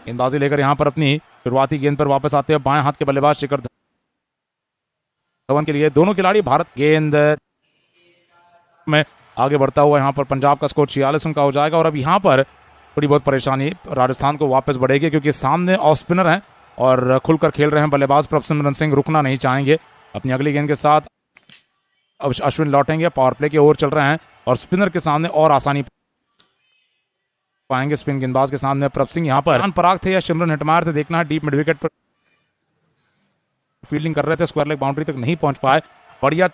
गेंदबाजी लेकर यहाँ पर अपनी शुरुआती गेंद पर वापस आते हैं बाएं हाथ के बल्लेबाज शिखर धवन के लिए। दोनों खिलाड़ी भारत गेंद में आगे बढ़ता हुआ यहाँ पर पंजाब का स्कोर 46 रन का हो जाएगा। और अब यहाँ पर थोड़ी बहुत परेशानी राजस्थान को वापस बढ़ेगी क्योंकि सामने ऑफ स्पिनर हैं और खुलकर खेल रहे हैं बल्लेबाज प्रभसिमरन सिंह, रुकना नहीं चाहेंगे। अपनी अगली गेंद के साथ अश्विन लौटेंगे, पावर प्ले की ओर चल रहे हैं और स्पिनर के सामने और आसानी पाएंगे। स्पिन गेंदबाज के सामने प्रभ सिंह यहाँ पर पराग थे या सिमरन हेटमायर थे, देखना है। डीप मिड विकेट पर फील्डिंग कर रहे थे, स्क्वायर लेग बाउंड्री तक नहीं पहुंच पाए। बढ़िया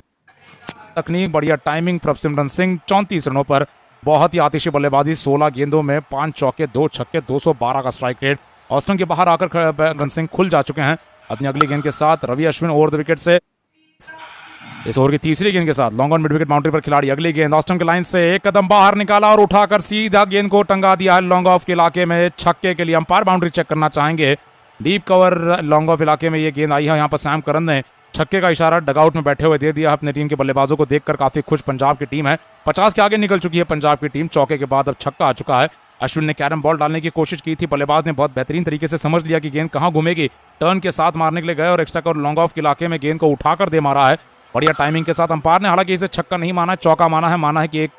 तकनीक, बढ़िया टाइमिंग प्रभसिमरन सिंह। 34 रनों पर बहुत ही आतिशी बल्लेबाजी, 16 गेंदों में 5 चौके 2 छक्के, 212 का स्ट्राइक रेट। ऑस्टन के बाहर आकर प्रभसिमरन सिंह खुल जा चुके हैं। अपनी अगली गेंद के साथ Ravi Ashwin over the wicket से इस ओवर की तीसरी गेंद के साथ long on mid wicket boundary पर खिलाड़ी। अगली गेंद ऑस्टन के लाइन से एक कदम बाहर निकाला और उठाकर सीधा गेंद को टंगा दिया है लॉन्ग ऑफ के इलाके में, छक्के के लिए। अंपायर बाउंड्री चेक करना चाहेंगे। डीप कवर लॉन्ग ऑफ इलाके में ये गेंद आई है। यहाँ पर सैम करन ने छक्के का इशारा डगआउट में बैठे हुए दे दिया। अपने टीम के बल्लेबाजों को देखकर काफी खुश पंजाब की टीम है। 50 के आगे निकल चुकी है पंजाब की टीम। चौके के बाद अब छक्का आ चुका है। अश्विन ने कैरम बॉल डालने की कोशिश की थी, बल्लेबाज ने बहुत बेहतरीन तरीके से समझ लिया कि गेंद कहां घूमेगी, टर्न के साथ मारने के लिए गए और एक्स्ट्रा कवर लॉन्ग ऑफ के इलाके में गेंद को उठाकर दे मारा है। बढ़िया टाइमिंग के साथ अंपायर ने हालांकि इसे छक्का नहीं माना है, चौका माना है। माना है कि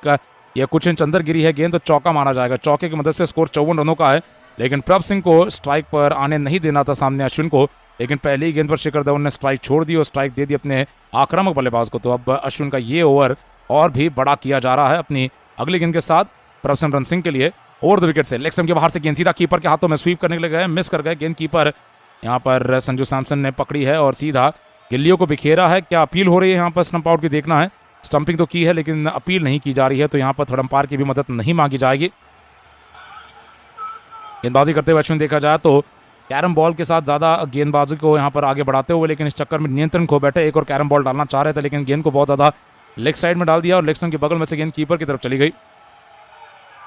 ये कुछ इंच अंदर गिरी है गेंद तो चौका माना जाएगा। चौके की मदद से स्कोर 54 रनों का है। लेकिन प्रभ सिंह को स्ट्राइक पर आने नहीं देना था सामने अश्विन को, लेकिन पहली गेंद पर शिखर धवन ने स्ट्राइक छोड़ दी और स्ट्राइक दे दी अपने आक्रामक बल्लेबाज को। तो अब अश्विन का ये ओवर और भी बड़ा किया जा रहा है। अपनी अगली गेंद के साथ प्रभसिमरन सिंह के लिए ओवर द विकेट से लेग स्टंप के बाहर से गेंद सीधा कीपर के हाथों में स्वीप करने के लिए गए, मिस कर गए। गेंद कीपर यहाँ पर संजू सैमसन ने पकड़ी है और सीधा गिल्लियों को बिखेरा है। क्या अपील हो रही है यहाँ पर स्टंप आउट की, देखना है। स्टंपिंग तो की है लेकिन अपील नहीं की जा रही है, तो यहाँ पर थर्ड अंपायर की भी मदद नहीं मांगी जाएगी। गेंदबाजी करते हुए अश्विन देखा जाए तो कैरम बॉल के साथ ज़्यादा गेंदबाजी को यहाँ पर आगे बढ़ाते हुए, लेकिन इस चक्कर में नियंत्रण खो बैठे। एक और कैरम बॉल डालना चाह रहे थे लेकिन गेंद को बहुत ज़्यादा लेग साइड में डाल दिया और लेग स्टंप के बगल में से गेंद कीपर की तरफ चली गई।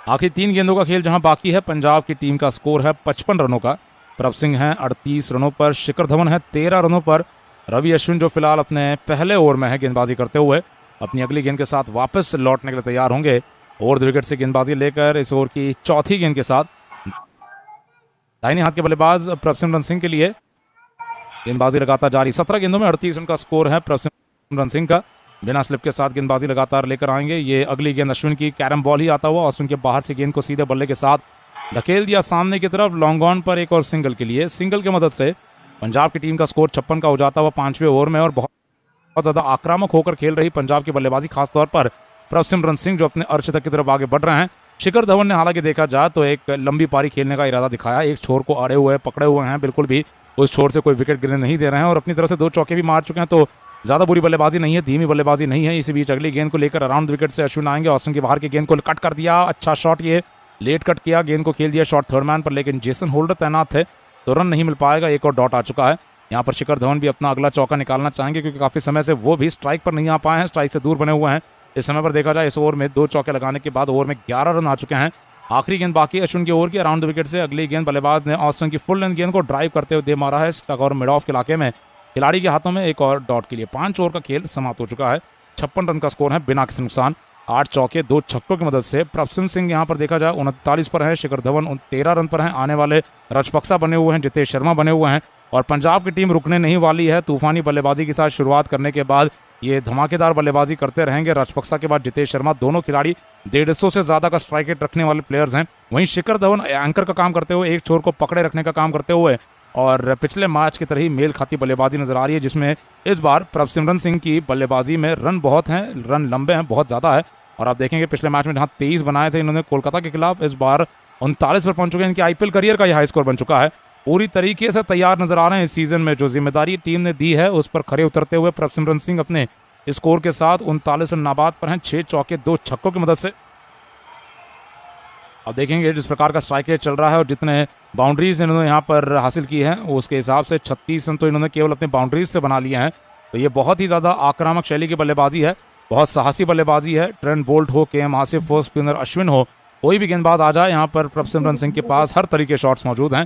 आखिरी 3 गेंदों का खेल जहां बाकी है। पंजाब की टीम का स्कोर है 55 रनों का। प्रभ सिंह है 38 रनों पर, शिखर धवन है 13 रनों पर। रवि अश्विन जो फिलहाल अपने पहले ओवर में है गेंदबाजी करते हुए, अपनी अगली गेंद के साथ वापस लौटने के लिए तैयार होंगे। ओवर द विकेट से गेंदबाजी लेकर इस ओवर की चौथी गेंद के साथ दाहिने हाथ के बल्लेबाज प्रभसिमरन सिंह के लिए गेंदबाजी लगातार जारी। 17 गेंदों में 38 रन का स्कोर है प्रभसिमरन सिंह का। बिना स्लिप के साथ गेंदबाजी लगातार लेकर आएंगे। ये अगली गेंद अश्विन की कैरम बॉल ही आता हुआ अश्विन के बाहर से गेंद को सीधे बल्ले के साथ ढकेल दिया सामने की तरफ। लॉन्ग ऑन पर एक और सिंगल के लिए, सिंगल की मदद से पंजाब की टीम का स्कोर 56 का हो जाता हुआ 5वें ओवर में। और बहुत ज़्यादा आक्रामक होकर खेल रही पंजाब की बल्लेबाजी, खासतौर पर प्रभसिमरन सिंह जो अपने अर्धशतक की तरफ आगे बढ़ रहे हैं। शिखर धवन ने हालांकि देखा जाए तो एक लंबी पारी खेलने का इरादा दिखाया। एक छोर को अड़े हुए पकड़े हुए हैं, बिल्कुल भी उस छोर से कोई विकेट गिरने नहीं दे रहे हैं और अपनी तरफ से 2 चौके भी मार चुके हैं। तो ज़्यादा बुरी बल्लेबाजी नहीं है, धीमी बल्लेबाजी नहीं है। इसी बीच अगली गेंद को लेकर अराउंड विकेट से अश्विन आएंगे। ऑस्टन के बाहर की गेंद को कट कर दिया, अच्छा शॉट, ये लेट कट किया, गेंद को खेल दिया शॉट थर्ड मैन पर, लेकिन जेसन होल्डर तैनात थे तो रन नहीं मिल पाएगा। एक और डॉट आ चुका है। यहाँ पर शिखर धवन भी अपना अगला चौका निकालना चाहेंगे क्योंकि काफ़ी समय से वो भी स्ट्राइक पर नहीं आ पाए हैं, स्ट्राइक से दूर बने हुए हैं। इस समय पर देखा जाए इस ओवर में 2 चौके लगाने के बाद ओवर में 11 रन आ चुके हैं। आखिरी गेंद बाकी अश्विन की ओवर की अराउंड द विकेट से। अगली गेंद बल्लेबाज ने ऑस्टन की फुल लेंथ गेंद को ड्राइव करते हुए दे मारा है और मिड ऑफ के इलाके में खिलाड़ी के हाथों में एक और डॉट के लिए 5 ओवर का खेल समाप्त हो चुका है। 56 रन का स्कोर है बिना किसी नुकसान। 8 चौके 2 छक्कों की मदद से प्रभसिमरन सिंह यहाँ पर देखा जाए 39 पर है, शिखर धवन 13 रन पर हैं। आने वाले राजपक्सा बने हुए हैं, जितेश शर्मा बने हुए हैं और पंजाब की टीम रुकने नहीं वाली है। तूफानी बल्लेबाजी के साथ शुरुआत करने के बाद ये धमाकेदार बल्लेबाजी करते रहेंगे। राजपक्सा के बाद जितेश शर्मा, दोनों खिलाड़ी 150 से ज़्यादा का स्ट्राइक रेट रखने वाले प्लेयर्स हैं। वहीं शिखर धवन एंकर का काम करते हुए, एक छोर को पकड़े रखने का काम करते हुए और पिछले मैच की तरह ही मेल खाती बल्लेबाजी नजर आ रही है, जिसमें इस बार प्रभसिमरन सिंह की बल्लेबाजी में रन बहुत हैं, रन लंबे हैं, बहुत ज़्यादा है। और आप देखेंगे पिछले मैच में जहाँ 23 बनाए थे इन्होंने कोलकाता के खिलाफ, इस बार 39 पर पहुंच चुके हैं। इनकी आईपीएल करियर का यह हाई स्कोर बन चुका है। पूरी तरीके से तैयार नजर आ रहे हैं इस सीजन में। जो जिम्मेदारी टीम ने दी है उस पर खरे उतरते हुए प्रभसिमरन सिंह अपने स्कोर के साथ 39 रन नाबाद पर हैं, 6 चौके 2 छक्कों की मदद से। अब देखेंगे जिस प्रकार का स्ट्राइक रेट चल रहा है और जितने बाउंड्रीज इन्होंने यहाँ पर हासिल की हैं उसके हिसाब से 36 रन तो इन्होंने केवल अपने बाउंड्रीज से बना लिए हैं। तो ये बहुत ही ज़्यादा आक्रामक शैली की बल्लेबाजी है, बहुत साहसी बल्लेबाजी है। ट्रेंट बोल्ट हो, केएम आसिफ हो, स्पिनर अश्विन हो, कोई भी गेंदबाज आ जाए यहाँ पर प्रभसिमरन सिंह के पास हर तरीके शॉट्स मौजूद हैं।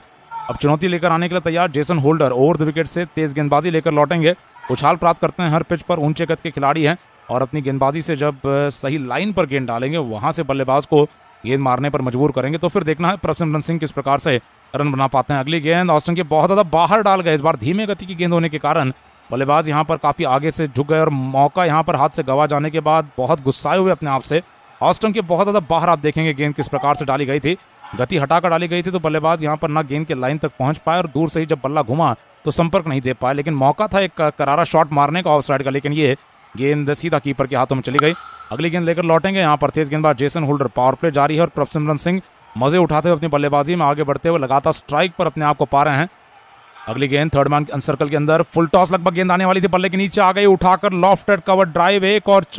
अब चुनौती लेकर आने के लिए तैयार Jason holder over the wicket से तेज गेंदबाजी लेकर लौटेंगे। उछाल प्राप्त करते हैं हर पिच पर, ऊंचे कद के खिलाड़ी हैं और अपनी गेंदबाजी से जब सही लाइन पर गेंद डालेंगे वहां से बल्लेबाज को गेंद मारने पर मजबूर करेंगे। तो फिर देखना है प्रभसिमरन सिंह किस प्रकार से रन बना पाते हैं। अगली गेंद ऑस्टिन के बहुत ज़्यादा बाहर डाल गए, इस बार धीमे गति की गेंद होने के कारण बल्लेबाज यहाँ पर काफ़ी आगे से झुक गए और मौका यहाँ पर हाथ से गवा जाने के बाद बहुत गुस्साए हुए अपने आप से ऑस्टिन के बहुत ज़्यादा बाहर आप देखेंगे गेंद किस प्रकार से डाली गई थी, गति हटाकर डाली गई थी, तो बल्लेबाज यहाँ पर ना गेंद के लाइन तक पहुंच पाए और दूर से ही जब बल्ला घुमा तो संपर्क नहीं दे पाए। लेकिन मौका था एक करारा शॉट मारने का ऑफ साइड का, लेकिन ये गेंद सीधा कीपर के हाथों में चली गई। अगली गेंद लेकर लौटेंगे यहाँ पर तेज गेंदबाज जेसन होल्डर। पावर प्ले जारी है और प्रभसिमरन सिंह मजे उठाते हुए अपनी बल्लेबाजी में आगे बढ़ते हुए लगातार स्ट्राइक पर अपने आप को पा रहे हैं। अगली गेंद थर्ड मैन सर्कल के अंदर, फुल टॉस लगभग गेंद आने वाली थी, बल्ले के नीचे आ गई, उठाकर लॉफ्टेड कवर ड्राइव, एक और